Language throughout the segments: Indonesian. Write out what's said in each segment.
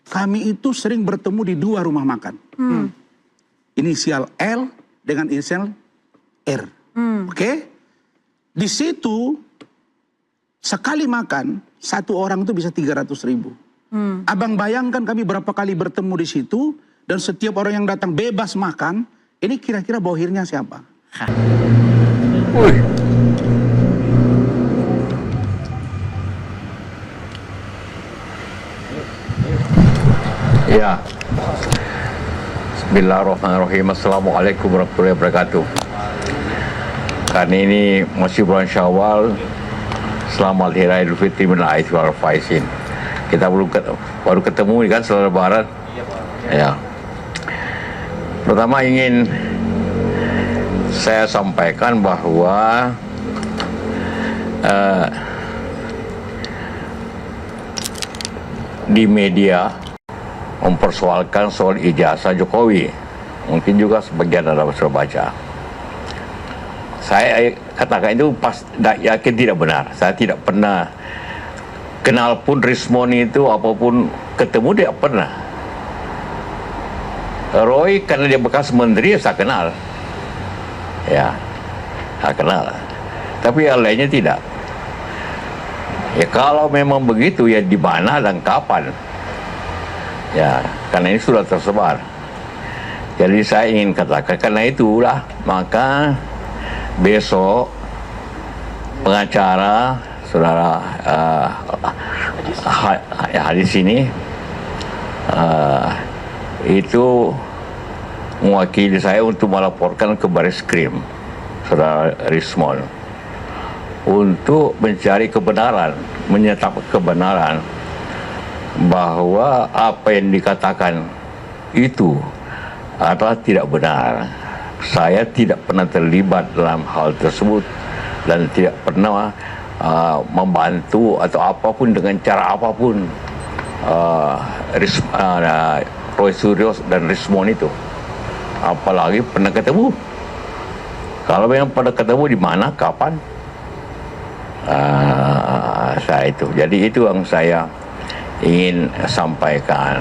Kami itu sering bertemu di 2 rumah makan. Inisial L dengan inisial R. Oke? Di situ sekali makan 1 orang itu bisa 300.000. Abang bayangkan kami berapa kali bertemu di situ dan setiap orang yang datang bebas makan. Ini kira-kira bauhirnya siapa? Ya. Bismillahirrahmanirrahim. Assalamualaikum warahmatullahi wabarakatuh. Karena ini masih bulan Syawal, selamat Hari Raya Idul Fitri minal aidin wal faizin. Kita baru ketemu kan setelah Lebaran. Ya. Pertama ingin saya sampaikan bahwa di media mempersoalkan soal ijazah Jokowi. Mungkin juga sebagian ada sudah baca. Saya katakan itu yakin tidak benar. Saya tidak pernah kenal pun Rismon itu, apapun ketemu dia pernah. Roy karena dia bekas menteri saya kenal. Ya, saya kenal. Tapi yang lainnya tidak. Ya kalau memang begitu ya di mana dan kapan? Ya, karena ini sudah tersebar. Jadi saya ingin katakan, karena itulah maka besok pengacara saudara hadis ini itu mewakili saya untuk melaporkan ke Bareskrim saudara Rismon untuk mencari kebenaran, menyetapkan kebenaran bahwa apa yang dikatakan itu adalah tidak benar. Saya tidak pernah terlibat dalam hal tersebut dan tidak pernah membantu atau apapun dengan cara apapun Roy Suryo dan Rismon itu. Apalagi pernah ketemu. Kalau memang pernah ketemu di mana, kapan? Saya itu. Jadi itu yang saya ingin sampaikan.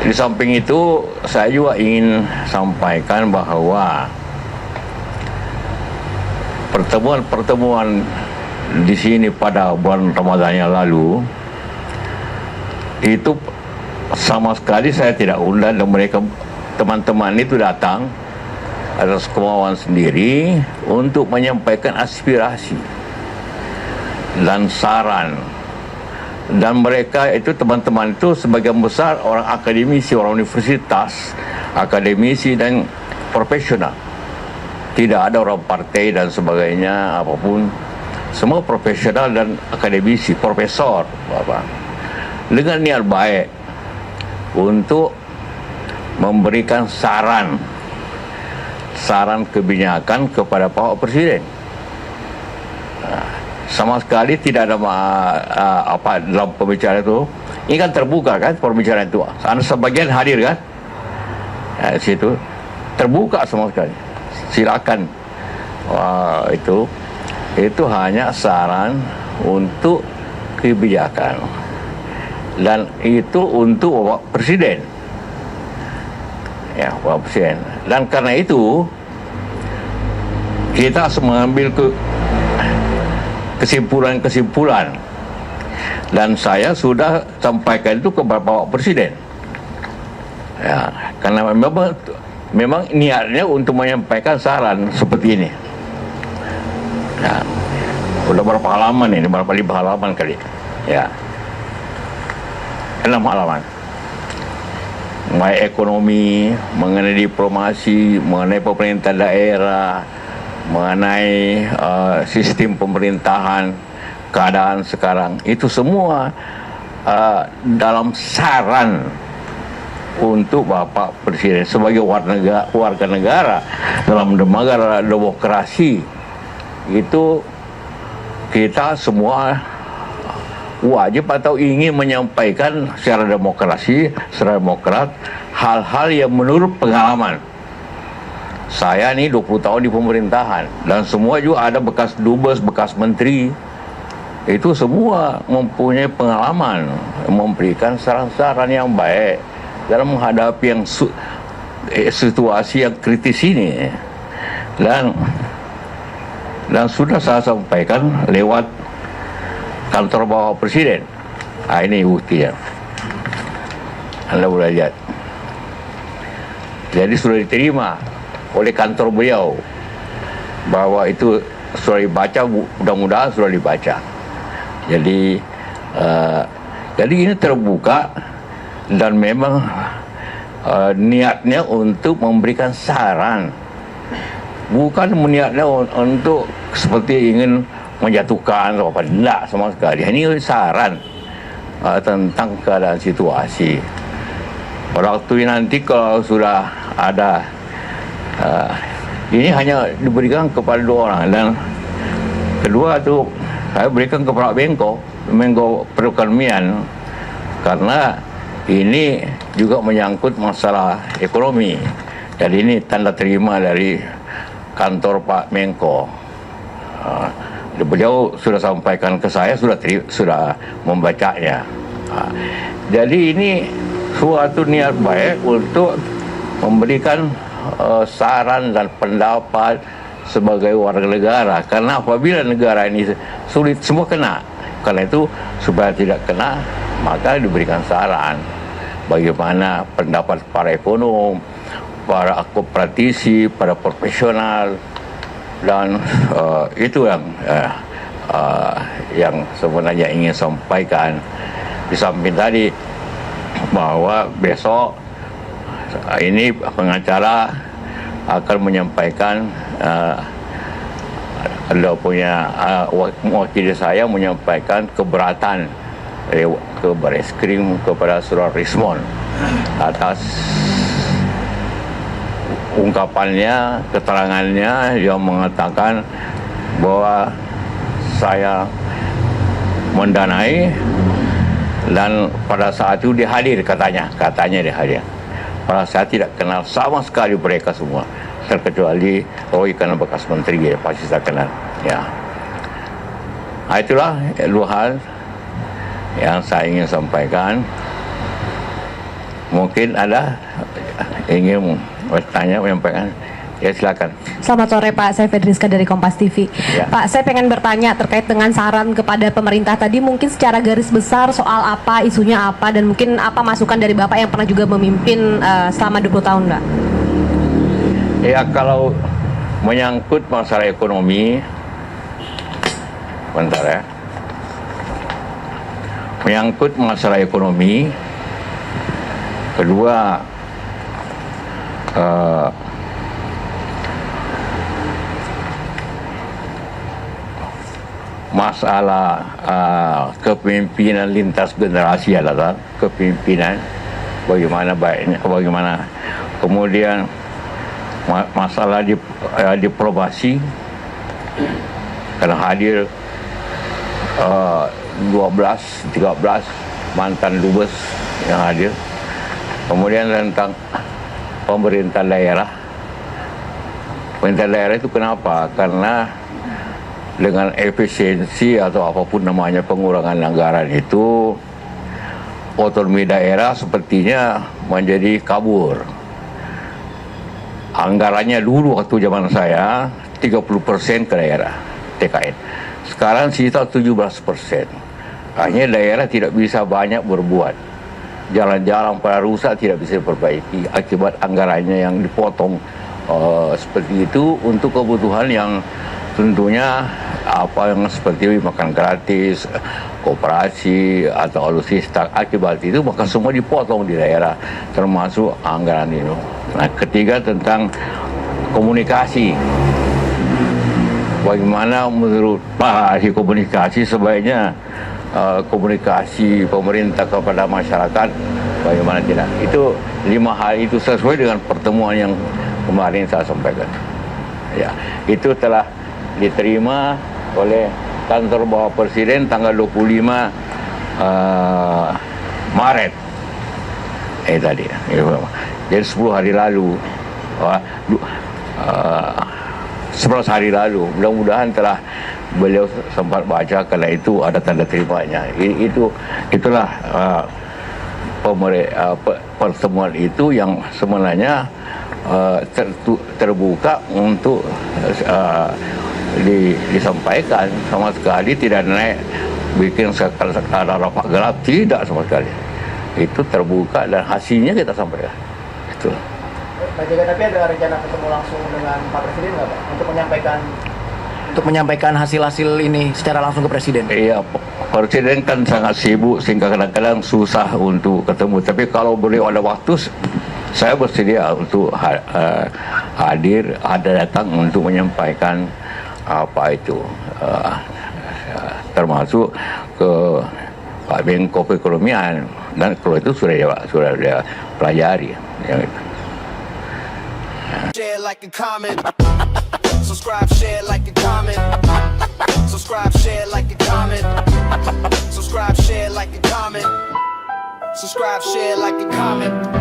Di samping itu saya juga ingin sampaikan bahwa pertemuan-pertemuan di sini pada bulan Ramadan yang lalu itu sama sekali saya tidak undang dan mereka teman-teman itu datang atas kemauan sendiri untuk menyampaikan aspirasi dan saran. Dan mereka itu teman-teman itu sebagian besar orang akademisi, orang universitas, akademisi dan profesional. Tidak ada orang partai dan sebagainya apapun. Semua profesional dan akademisi, profesor, Bapak. Dengan niat baik untuk memberikan saran kebijakan kepada Pak Presiden. Sama sekali tidak ada apa dalam pembicaraan itu. Ini kan terbuka kan pembicaraan itu. Anda sebagian hadir kan? Di situ terbuka sama sekali. Silakan. Itu hanya saran untuk kebijakan. Dan itu untuk Bapak Presiden. Ya, Bapak Presiden. Dan karena itu kita harus mengambil kesimpulan-kesimpulan, dan saya sudah sampaikan itu kepada Bapak Presiden. Ya, karena memang niatnya untuk menyampaikan saran seperti ini. Ya, udah berapa halaman ini? Berapa 5 halaman kali? Ya, 6 halaman. Mengenai ekonomi, mengenai diplomasi, mengenai pemerintah daerah, mengenai sistem pemerintahan, keadaan sekarang, itu semua dalam saran untuk Bapak Presiden sebagai warga negara dalam negara demokrasi. Itu kita semua wajib atau ingin menyampaikan secara demokrasi, secara demokrat, hal-hal yang menurut pengalaman. Saya nih 20 tahun di pemerintahan dan semua juga ada bekas dubes, bekas menteri. itu semua mempunyai pengalaman, memberikan saran-saran yang baik dalam menghadapi yang situasi yang kritis ini. Dan sudah saya sampaikan lewat kantor bawah presiden. Ini buktinya. Anda boleh lihat. Jadi sudah diterima oleh kantor beliau bahwa itu sudah dibaca, mudah-mudahan sudah dibaca. Jadi ini terbuka dan memang niatnya untuk memberikan saran, bukan niatnya untuk seperti ingin menjatuhkan atau apa. Tidak sama sekali. Ini saran tentang keadaan situasi. Waktu nanti kalau sudah ada ini hanya diberikan kepada 2 orang, dan kedua itu saya berikan kepada Menko Perekonomian, karena ini juga menyangkut masalah ekonomi. Jadi ini tanda terima dari kantor Pak Menko. Beliau sudah sampaikan ke saya, sudah membacanya. Jadi ini suatu niat baik untuk memberikan saran dan pendapat sebagai warga negara, karena apabila negara ini sulit, semua kena. Karena itu supaya tidak kena, maka diberikan saran bagaimana pendapat para ekonom, para kooperatif, para profesional, dan itu yang sebenarnya ingin sampaikan. Di samping tadi bahwa besok ini pengacara akan menyampaikan wakil saya menyampaikan keberatan ke Bareskrim kepada Saudara Rismon atas ungkapannya, keterangannya yang mengatakan bahwa saya mendanai, dan pada saat itu dia hadir, katanya dia hadir. Pada saya tidak kenal sama sekali mereka semua, terkecuali Roy karena bekas menteri, ya pasti saya kenal. Ya, itulah 2 hal yang saya ingin sampaikan. Mungkin ada ingin bertanya, menyampaikan. Ya, silakan. Selamat sore Pak, saya Fedriska dari Kompas TV. Ya. Pak, saya pengen bertanya terkait dengan saran kepada pemerintah tadi, mungkin secara garis besar soal apa, isunya apa, dan mungkin apa masukan dari Bapak yang pernah juga memimpin selama 20 tahun, Pak? Ya, kalau menyangkut masalah ekonomi, bentar ya. Menyangkut masalah ekonomi, kedua, masalah kepemimpinan lintas generasi adalah kepemimpinan bagaimana baiknya, bagaimana kemudian masalah diplomasi, karena hadir 12-13 mantan dubes yang hadir. Kemudian tentang pemerintah daerah itu kenapa? Karena dengan efisiensi atau apapun namanya pengurangan anggaran itu, otonomi daerah sepertinya menjadi kabur. Anggarannya dulu waktu zaman saya 30% ke daerah TKN. Sekarang sisa 17%. Akhirnya daerah tidak bisa banyak berbuat. Jalan-jalan pada rusak tidak bisa diperbaiki akibat anggarannya yang dipotong seperti itu untuk kebutuhan yang tentunya apa yang seperti makan gratis, koperasi atau alutsista. Akibat itu maka semua dipotong di daerah, termasuk anggaran itu. Nah, ketiga tentang komunikasi. Bagaimana menurut Pak Ahli Komunikasi sebaiknya komunikasi pemerintah kepada masyarakat, bagaimana tidak? Itu 5 hal itu sesuai dengan pertemuan yang kemarin saya sampaikan. Ya, itu telah diterima oleh kantor bawah presiden tanggal 25 Maret tadi. Jadi 10 hari lalu, 11 hari lalu. Mudah-mudahan telah beliau sempat baca karena itu ada tanda terimanya. Itulah pertemuan itu yang sebenarnya terbuka untuk disampaikan, sama sekali tidak naik bikin sekadar rapat gelap, tidak sama sekali. Itu terbuka dan hasilnya kita sampaikan. Itu. Pak JK, tapi ada rencana ketemu langsung dengan Pak Presiden nggak Pak untuk menyampaikan hasil-hasil ini secara langsung ke Presiden? Iya, Presiden kan sangat sibuk sehingga kadang-kadang susah untuk ketemu. Tapi kalau beliau ada waktu, saya bersedia untuk hadir, datang untuk menyampaikan apa itu, termasuk ke Pak Menko Perekonomian, dan kalau itu sudah dia pelajari. Yang itu. Share, like, and comment. Subscribe, share, like, and comment. Subscribe, share, like, and comment. Subscribe, share, like, and comment. Subscribe, share, like, and comment.